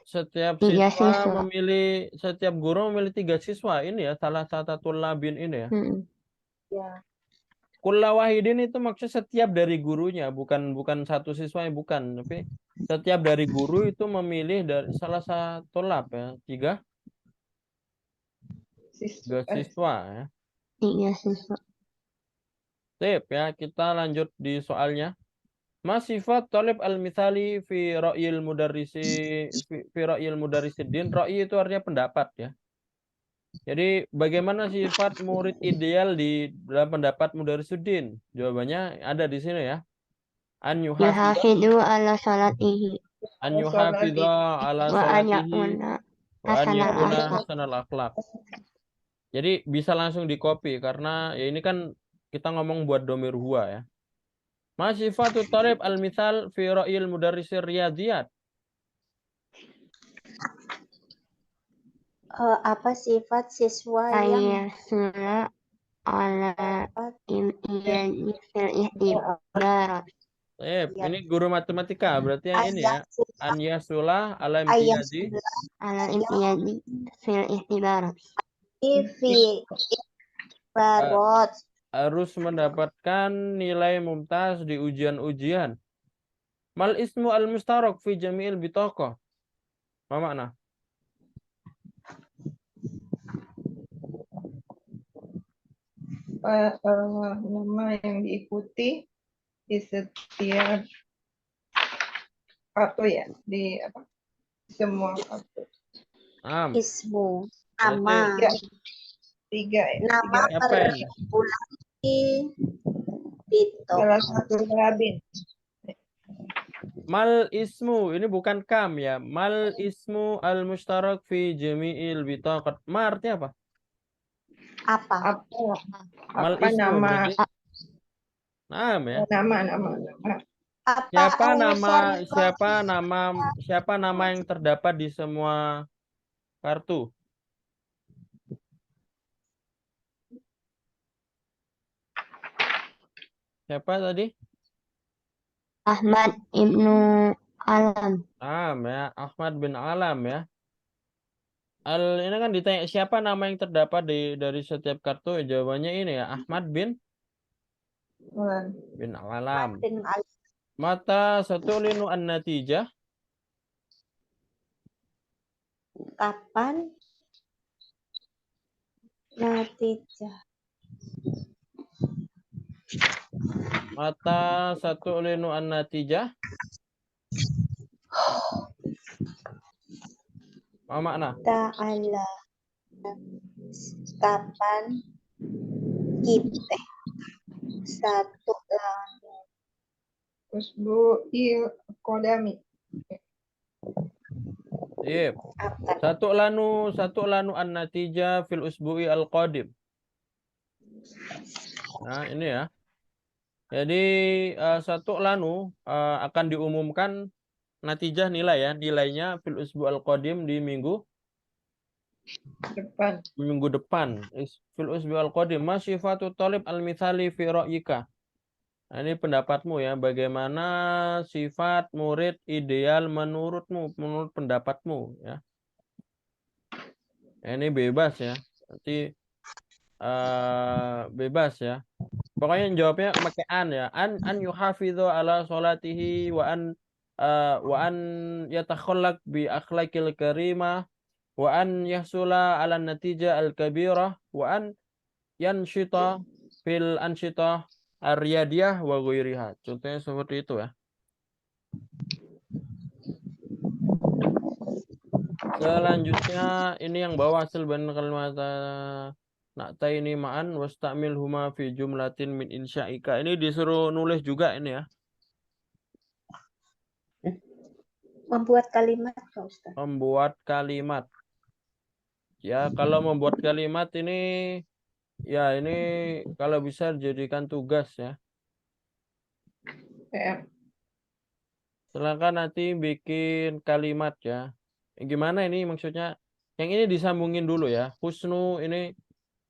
Setiap 3 siswa siswa. setiap guru memilih 3 siswa. Ini ya salah satu tullabin ini ya. Ya. Kulla wahidin itu maksudnya setiap dari gurunya, bukan satu siswa, bukan, tapi setiap dari guru itu memilih dari salah satu lab ya, 3 siswa ya. 3 siswa. Sip ya, kita lanjut di soalnya. Ma sifat talib al-mithali fi ra'yil mudarrisidin. Ra'yi itu artinya pendapat ya. Jadi bagaimana sifat murid ideal di dalam pendapat mudarrisuddin? Jawabannya ada di sini ya. An yuhafidha Yuhafidu ala salatihi. ala Wa an salatihi yakuna wa an hasanal yakuna akhlak. hasanal akhlak. Jadi bisa langsung di copy karena ya ini kan kita ngomong buat domir huwa ya. Ma sifatu talib al-mithal fi ra'yil mudarrisir riyadiyat. Apa sifat siswa yang Ayasula ala imtiyadi fil ihtibarat. Ini guru matematika berarti yang ini ya. An yasulah ala imtiyadi Ala imtiyadi fil ihtibarat. fi barot harus mendapatkan nilai mumtaz di ujian-ujian. Mal ismu al-mustarak fi jami'il bitaqah. Apa makna? nama yang diikuti di setiap kartu ya, di apa? Semua kartu. Ismu. Berarti Nama. Tiga ya. Nama Tiga. siapa ini? Ulangki. Dito. Salah satu rabin. Mal ismu, ini bukan kam ya. Mal ismu al mustarak fi jami'il bitaqat. Ma artinya apa? Apa? Mal Apa ismu nama? berarti nam ya. Nama. Apa Siapa nama yang terdapat di semua kartu? Siapa tadi? Ahmad ibnu Alam. Ya, Ahmad bin Alam ya. Ini kan ditanya siapa nama yang terdapat dari setiap kartu, jawabannya ini ya, Ahmad bin Alam. Bin Al. Mata satu linu an-natijah. Kapan? Natijah. Mata satu linu an-natijah. Apa makna? Ta'ala. Kapan kita satu lanu Usbu'il Qadami. Iya. akan Satu lanu an-natijah fil usbu'i al-qadim. Nah, ini ya. Jadi satu lanu akan diumumkan natijah nilai ya, nilainya fil usbu' al-qadim di minggu depan. Fil usbu' al-qadim ma sifatu talib al-mithali fi ra'yika. Nah, ini pendapatmu ya, bagaimana sifat murid ideal menurut pendapatmu ya. Ini bebas ya. Nanti bebas ya. Pokoknya yang jawabnya pakai an ya. An yuhafidhu ala sholatihi wa an yatakhallaq bi akhlaqil karimah wa an yahsula ala natijah al kabirah wa an yanshita fil anshitah ar-riyadiyah wa ghairiha. Contohnya seperti itu ya. Selanjutnya ini yang bawah hasil ban kalimata na'taini ma'an wastamil huma fi jumlatin min insya'ika. Ini disuruh nulis juga ini ya. membuat kalimat Kak Ustaz. Membuat kalimat. Ya, kalau membuat kalimat ini ya ini kalau bisa dijadikan tugas ya. Silakan nanti bikin kalimat ya. Gimana ini maksudnya? Yang ini disambungin dulu ya. Husnu ini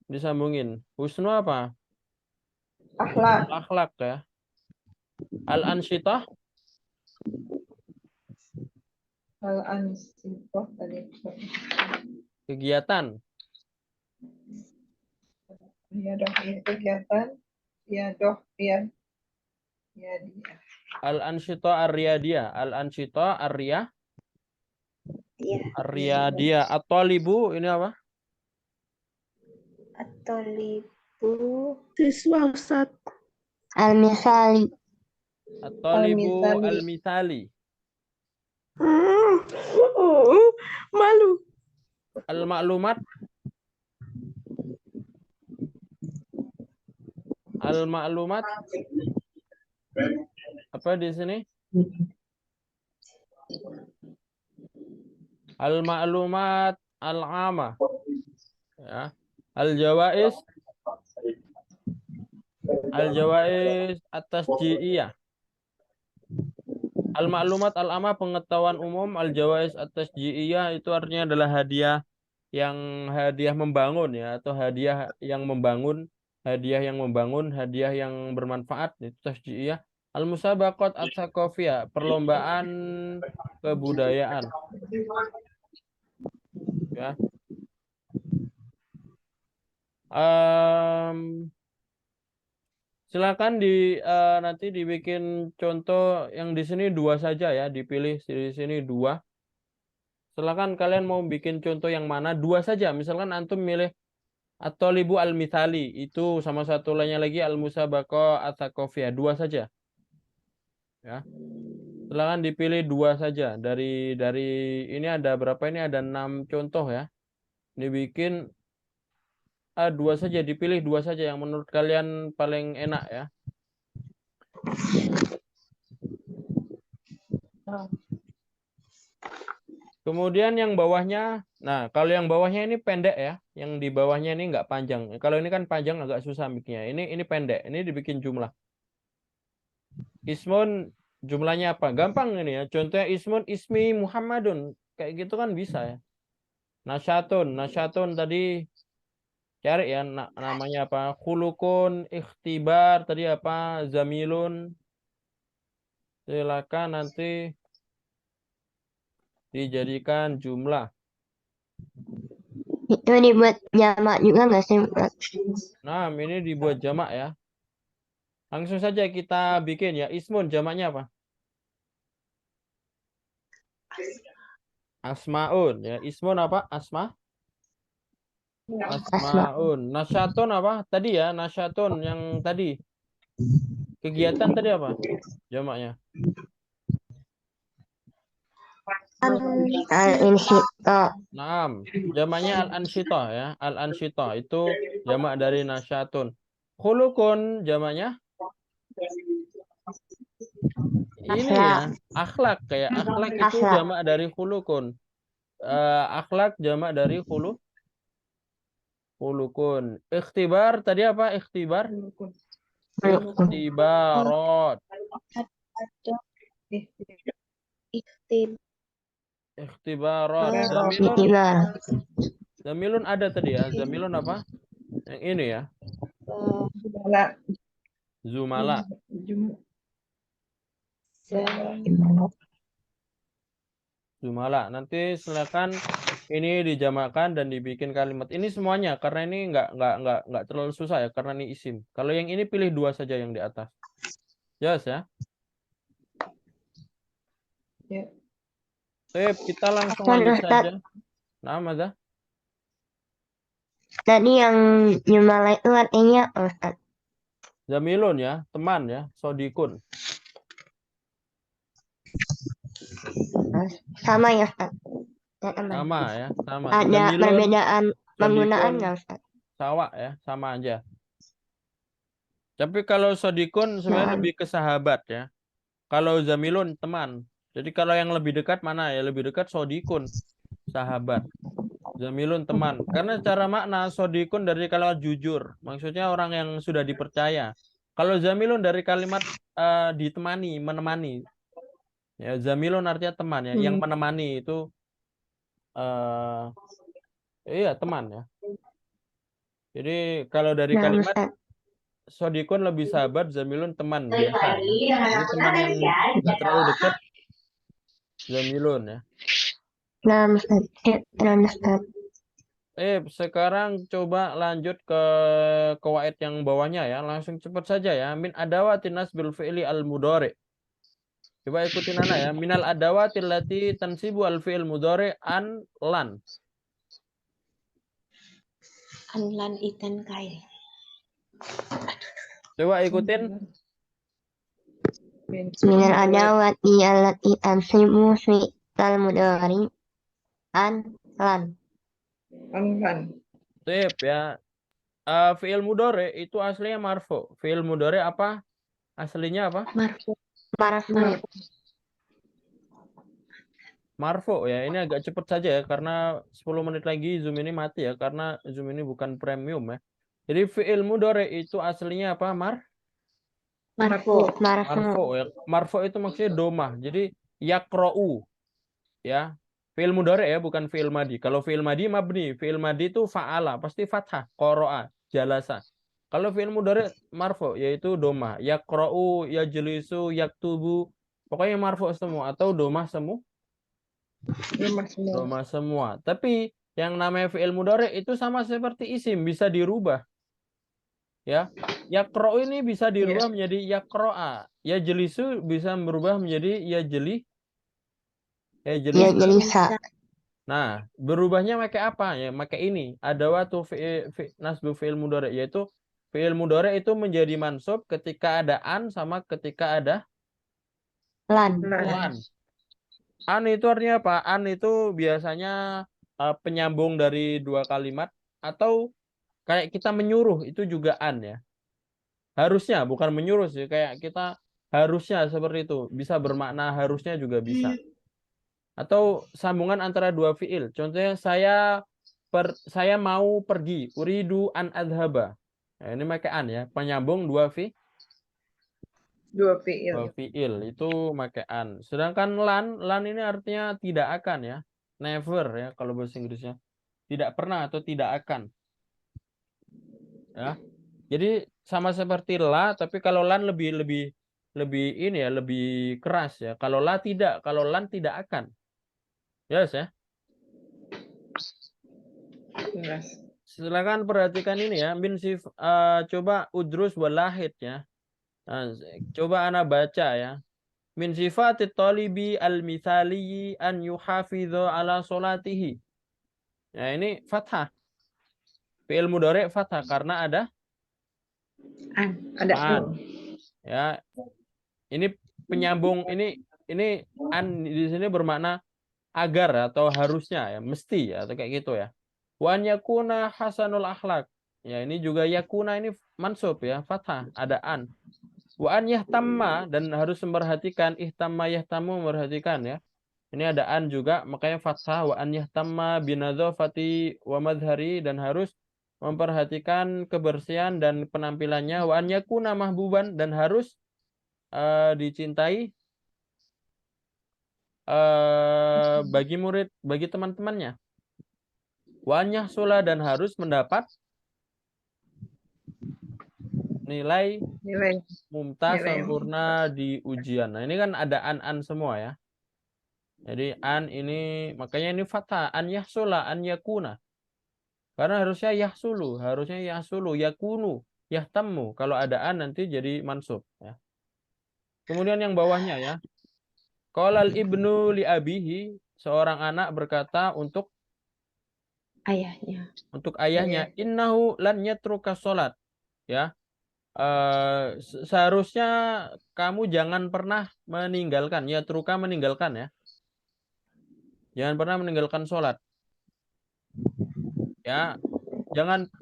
disambungin. Husnu apa? Akhlak ya. Al-ansyitah. Al-ansyitah tadi. Kegiatan. Ya doh, kegiatan. Ya doh, ya dia. Al-ansyitah ar-riyadiyah. Al-ansyitah ar-riyah. Iya. Ar-riyadiyah. At-talibu ini apa? At-talibu Siswa Ustaz. Al-Misali. At-talibu al-mithali. Malu. Al-ma'lumat. Al-ma'lumat. Apa di sini? Al-ma'lumat al-'amah. Ya. Al-jawaiz. Al-jawaiz at-tasji'iyah. Al-ma'lumat al-'amah pengetahuan umum, al-jawaiz at-tasji'iyah itu artinya adalah hadiah membangun ya, atau hadiah yang membangun, hadiah yang bermanfaat, itu tasji'iyah. Al-musabaqat at-tsaqafiyah, perlombaan kebudayaan. Ya. Silakan nanti dibikin contoh yang di sini 2 saja ya, dipilih di sini 2. Silakan kalian mau bikin contoh yang mana, 2 saja. Misalkan antum milih At-Thalibu al-Mithali itu sama satu lainnya lagi al-Musabaqah at-Tsaqafiyah, 2 saja. Ya. Silakan dipilih 2 saja dari ini ada berapa ini ada 6 contoh ya. Dibikin 2 saja, dipilih 2 saja yang menurut kalian paling enak ya. Kemudian yang bawahnya, nah kalau yang bawahnya ini pendek ya, yang di bawahnya ini nggak panjang. Kalau ini kan panjang agak susah bikinnya. Ini pendek, ini dibikin jumlah. Ismun jumlahnya apa? Gampang ini ya. Contohnya ismun ismi Muhammadun, kayak gitu kan bisa ya. Nasyatun tadi cari ya namanya apa? Khulukun, ikhtibar tadi apa? Zamilun. Silakan nanti dijadikan jumlah. Itu dibuat jamak juga nggak sih, Ustaz? Nah, ini dibuat jamak ya. Langsung saja kita bikin ya. Ismun jamaknya apa? Asmaun ya. Ismun apa? Asma? Asmaun. Nasyatun apa? Tadi ya, nasyatun yang tadi. Kegiatan tadi apa? Jamaknya. Al-insyita. Naam. Jamaknya al-ansyitah ya. Al-ansyitah itu jamak dari nasyatun. Khulukun jamaknya ini ya. Akhlak kayak akhlak itu Akhlak. jamak dari khulukun. Akhlak jamak dari khulukun. Ikhtibar tadi apa? Ikhtibar. Ikhtibarat. Ikhtibarat. Zamilun. Iktibar. Zamilun ada tadi ya. Zamilun apa? Yang ini ya. Zumala. Zumala. Nanti silakan ini dijamakkan dan dibikin kalimat. Ini semuanya karena ini nggak terlalu susah ya karena ini isim. Kalau yang ini pilih 2 saja yang di atas. Jelas ya? Ya. Sip, kita langsung Afwan, lanjut Ustaz. saja. Nah, Mazah. Tadi yang jumlah itu artinya apa, Ustaz? Zamilun ya, teman ya, sodikun. Sama ya, Ustaz? Ya, teman. Sama ya, sama. Ada Zamilun, perbedaan penggunaan sodikun, nggak, Ustaz? sawa ya, sama aja. Tapi kalau sodikun sebenarnya Nah. lebih ke sahabat ya. Kalau zamilun teman. Jadi kalau yang lebih dekat mana ya? Lebih dekat sodikun, sahabat. Zamilun teman. Karena cara makna sodikun dari kalimat jujur. Maksudnya orang yang sudah dipercaya. Kalau zamilun dari kalimat ditemani, menemani. Ya, zamilun artinya teman ya. Yang menemani itu iya teman ya. Jadi kalau dari Nah, kalimat Ustaz. sodikun lebih sahabat, zamilun teman biasa. Ya. Jadi teman yang nggak terlalu dekat, zamilun ya. Nah, Ustaz. Nah, Ustaz. Sekarang coba lanjut ke kawaid yang bawahnya ya. Langsung cepat saja ya. Min adawatin nasbil fi'li al-mudhari. Coba ikutin Nana ya. Minal adawatil lati tansibu al-fi'il mudhari an lan. Anlan ikan kai. Coba ikutin. Minal adawati allati tansibu fi'al mudhari an lan. Sip ya. Fi'il mudhari itu aslinya marfu. Fi'il mudhari apa? Aslinya apa? Marfu. Marfu ya. Ini agak cepat saja ya karena 10 menit lagi Zoom ini mati ya karena Zoom ini bukan premium ya. Jadi fi'il mudhari itu aslinya apa? Marfu. Marfu ya. Marfu itu maksudnya domah. Jadi yaqra'u ya. Fi'il mudhari ya bukan fi'il madi. Kalau fi'il madi mabni, fi'il madi itu fa'ala, pasti fathah, qara'a, jalasa. Kalau fi'il mudhari marfu yaitu domah. Yaqra'u, yajlisu, yaktubu. Pokoknya marfu semua atau domah semua. Domah semua. Tapi yang namanya fi'il mudhari itu sama seperti isim, bisa dirubah. Ya. Yaqra'u ini bisa dirubah menjadi yaqra'a. Yajlisu bisa berubah menjadi yajli. Ya, jelisa. Nah, berubahnya pakai apa ya? Pakai ini. Adawatu nasbu fi'il mudhari, yaitu fi'il mudhari itu menjadi mansub ketika ada an sama ketika ada Lan. lan. An itu artinya apa? An itu biasanya penyambung dari dua kalimat atau kayak kita menyuruh itu juga an ya. Harusnya bukan menyuruh sih, kayak kita harusnya seperti itu. Bisa bermakna harusnya juga bisa. Atau sambungan antara dua fiil. Contohnya saya mau pergi, uridu an adhaba. Nah, ini pakai an ya, penyambung dua fiil itu pakai an. Sedangkan lan ini artinya tidak akan ya, never ya kalau bahasa Inggrisnya. Tidak pernah atau tidak akan. Ya. Jadi sama seperti la, tapi kalau lan lebih ini ya, lebih keras ya. Kalau la tidak, kalau lan tidak akan. Yes ya. Silakan perhatikan ini ya, coba udrus walahid ya. Nah, coba ana baca ya. Min sifatit talibi al-mithali an yuhafidhu ala solatihi. Ya, ini fathah. Fi'il mudhari fathah karena ada Ada an. Ya. Ini penyambung ini an di sini bermakna agar atau harusnya ya, mesti ya, atau kayak gitu ya. Wa an yakuna hasanul akhlak. Ya, ini juga yakuna ini mansub ya, fathah, ada an. Wa an yahtamma, dan harus memperhatikan, ihtamma yahtamu, memperhatikan ya. Ini ada an juga, makanya fathah. Wa an yahtamma binadzafati wa madhari, dan harus memperhatikan kebersihan dan penampilannya. Wa an yakuna mahbuban, dan harus dicintai bagi murid, bagi teman-temannya. Wa an yahsula, dan harus mendapat nilai mumtaz sempurna di ujian. Nah, ini kan ada an semua ya. Jadi an ini, makanya ini fathah, an yahsula, an yakuna. Karena harusnya yahsulu, yakunu, yahtammu. Kalau ada an nanti jadi mansub ya. Kemudian yang bawahnya ya. Qalal ibnu li abihi, seorang anak berkata untuk ayahnya, innahu lan yatruka sholat. Ya. Seharusnya kamu jangan pernah meninggalkan, yatruka meninggalkan ya. Jangan pernah meninggalkan sholat. Ya,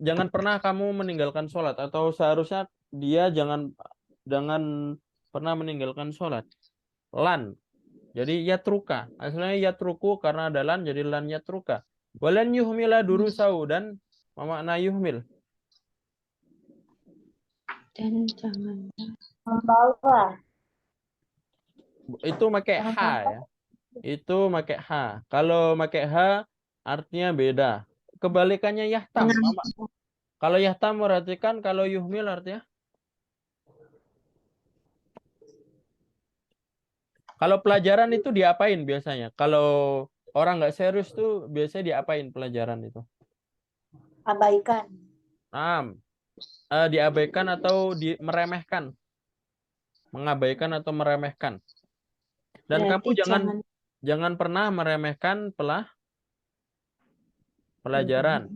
jangan pernah kamu meninggalkan sholat, atau seharusnya dia jangan pernah meninggalkan sholat. Lan. Jadi yatruka. Asalnya yatruku karena ada lan, jadi lan yatruka. Walan yuhmila durusau, dan makna yuhmil. Dan jangan Membawa. Itu pakai h ya. Itu pakai h. Kalau pakai h artinya beda. Kebalikannya yahtam. Kalau yahtam perhatikan, kalau yuhmil artinya. Kalau pelajaran itu diapain biasanya? Kalau orang nggak serius tuh biasanya diapain pelajaran itu? Abaikan. Diabaikan atau meremehkan. Mengabaikan atau meremehkan. Dan kamu jangan pernah meremehkan pelajaran.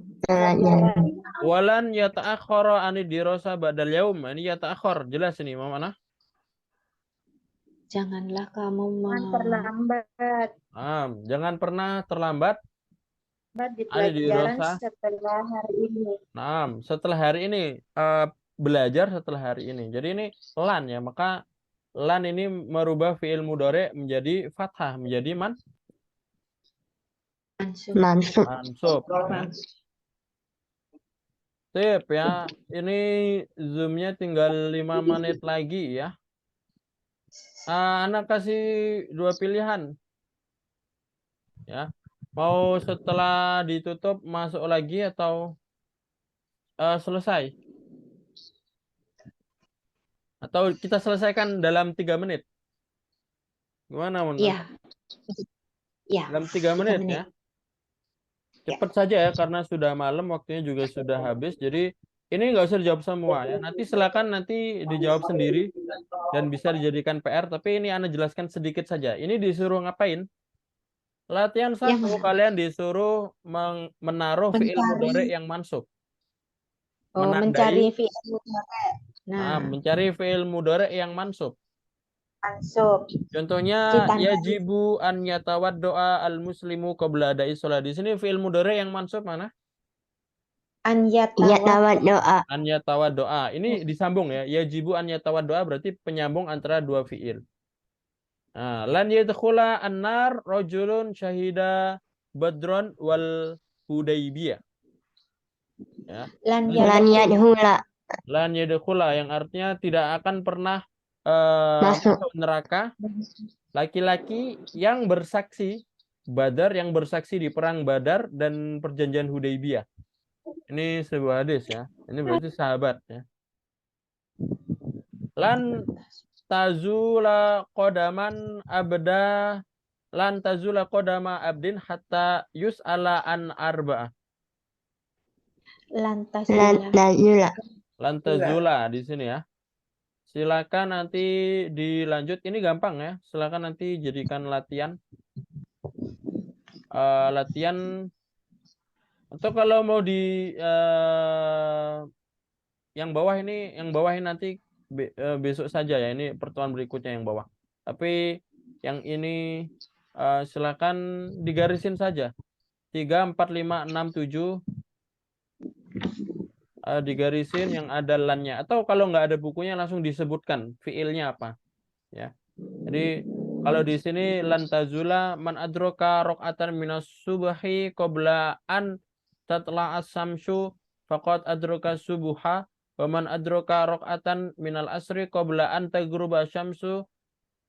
Walan yata'akhkhara ani dirasa ba'dal yaum. Ini yata'akhkhar, jelas ini mana? janganlah kamu Terlambat. Jangan pernah terlambat Di pelajaran setelah hari ini. Setelah hari ini, belajar setelah hari ini. Jadi ini lan ya, maka lan ini merubah fi'il mudhari menjadi fathah, menjadi Mansub. mansub. Sip ya. Ini Zoom-nya tinggal 5 menit lagi ya. Anak kasih 2 pilihan. Ya. Mau setelah ditutup masuk lagi atau selesai? Atau kita selesaikan dalam 3 menit? Gimana, Mun? Iya. Dalam 3 menit ya. Cepat saja ya, karena sudah malam, waktunya juga sudah habis. Jadi ini nggak usah dijawab semua ya. Nanti silakan dijawab sendiri dan bisa dijadikan PR. Tapi ini Anda jelaskan sedikit saja. Ini disuruh ngapain? Latihan Yang 1 kalian disuruh menaruh fiil mudhari yang mansub. mencari Menandai fi'il mudhari. Nah, mencari fiil mudhari yang mansub. mansub. Contohnya Ditandai. yajibu an yatawaddoa al muslimu qabla ada'i sholat. Di sini fiil mudhari yang mansub mana? An Ya yatawad. tawad doa. An yatawaddoa. Ini disambung ya. Yajibu an yatawaddoa berarti penyambung antara dua fiil. Nah, lan yadkhula an-nar rajulun syahida badron wal hudaybiyah. Ya. Lan Lan yadhula. Lan yadkhula yang artinya tidak akan pernah Masuk. masuk neraka laki-laki yang bersaksi Badar, yang bersaksi di perang Badar dan perjanjian Hudaybiyah. Ini sebuah hadis ya. Ini berarti sahabat ya. Lan tazula qadaman abda lan tazula qadama abdin hatta yus'ala an arba'ah. lantas Lan tazula. Lan tazula di sini ya. Silakan nanti dilanjut. Ini gampang ya. Silakan nanti jadikan latihan. Latihan atau kalau mau di yang bawah ini nanti besok saja ya. Ini pertemuan berikutnya yang bawah. Tapi yang ini silakan digarisin saja. 3, 4, 5, 6, 7 digarisin yang ada lannya. Atau kalau nggak ada bukunya langsung disebutkan fiilnya apa. Ya. Jadi kalau di sini lan tazula man adroka rok'atan minas subhi qabla an tatla as-samsu faqad adroka subuha wa man adroka rok'atan minal asri qabla an taghruba syamsu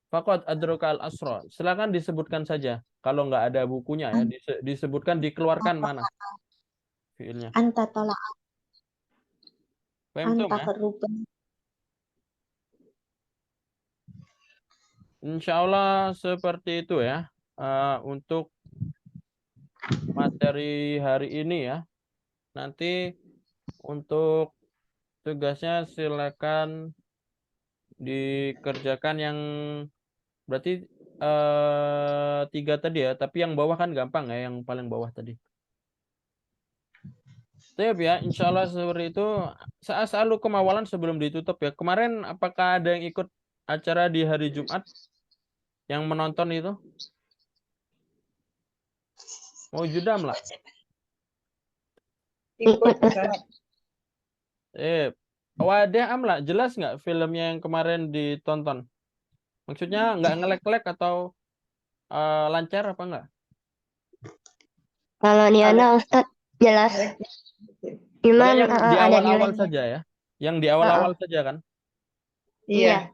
faqad adroka al-asra. Silakan disebutkan saja. Kalau nggak ada bukunya ya, disebutkan, dikeluarkan mana fiilnya. anta tolak Paham tuh, anta ya? keruban. Insya Allah seperti itu ya untuk materi hari ini ya. Nanti untuk tugasnya silakan dikerjakan yang berarti 3 tadi ya. Tapi yang bawah kan gampang ya, yang paling bawah tadi. Siap ya, insya Allah seperti itu. Saya selalu kemawalan sebelum ditutup ya. Kemarin apakah ada yang ikut acara di hari Jumat? Yang menonton itu? Mau judam lah. Ikut Ustaz. Wadah amla, jelas nggak filmnya yang kemarin ditonton? Maksudnya nggak ngelek-lek atau lancar apa nggak? Kalau di anak Ustaz jelas. Cuman Yang di ada awal-awal delay. saja ya? Yang di awal-awal saja kan? Iya.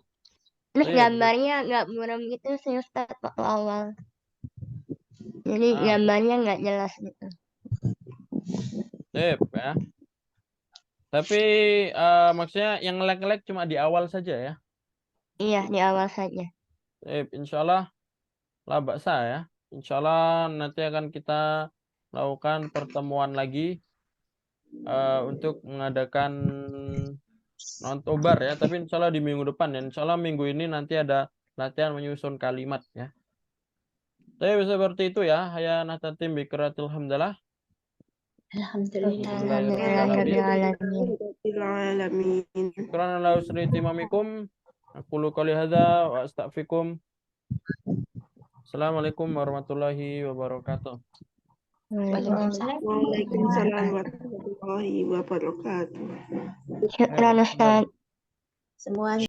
Terus Iya. gambarnya nggak buram gitu sih Ustaz waktu awal. Jadi gambarnya nggak jelas gitu. Sip ya. Tapi maksudnya yang ngelek-ngelek cuma di awal saja ya? Iya, di awal saja. Sip, insya Allah la baksa ya. Insya Allah nanti akan kita lakukan pertemuan lagi untuk mengadakan nontobar ya. Tapi insya Allah di minggu depan ya. Insya Allah minggu ini nanti ada latihan menyusun kalimat ya. Tapi seperti itu ya. Hayya nahtatim biqiraatil hamdalah. Alamin. Syukran ala husni ihtimamikum. Aqulu qouli hadza wa astaghfirukum. Assalamualaikum warahmatullahi wabarakatuh. Waalaikumsalam warahmatullahi wabarakatuh. Syukran Ustaz. Semuanya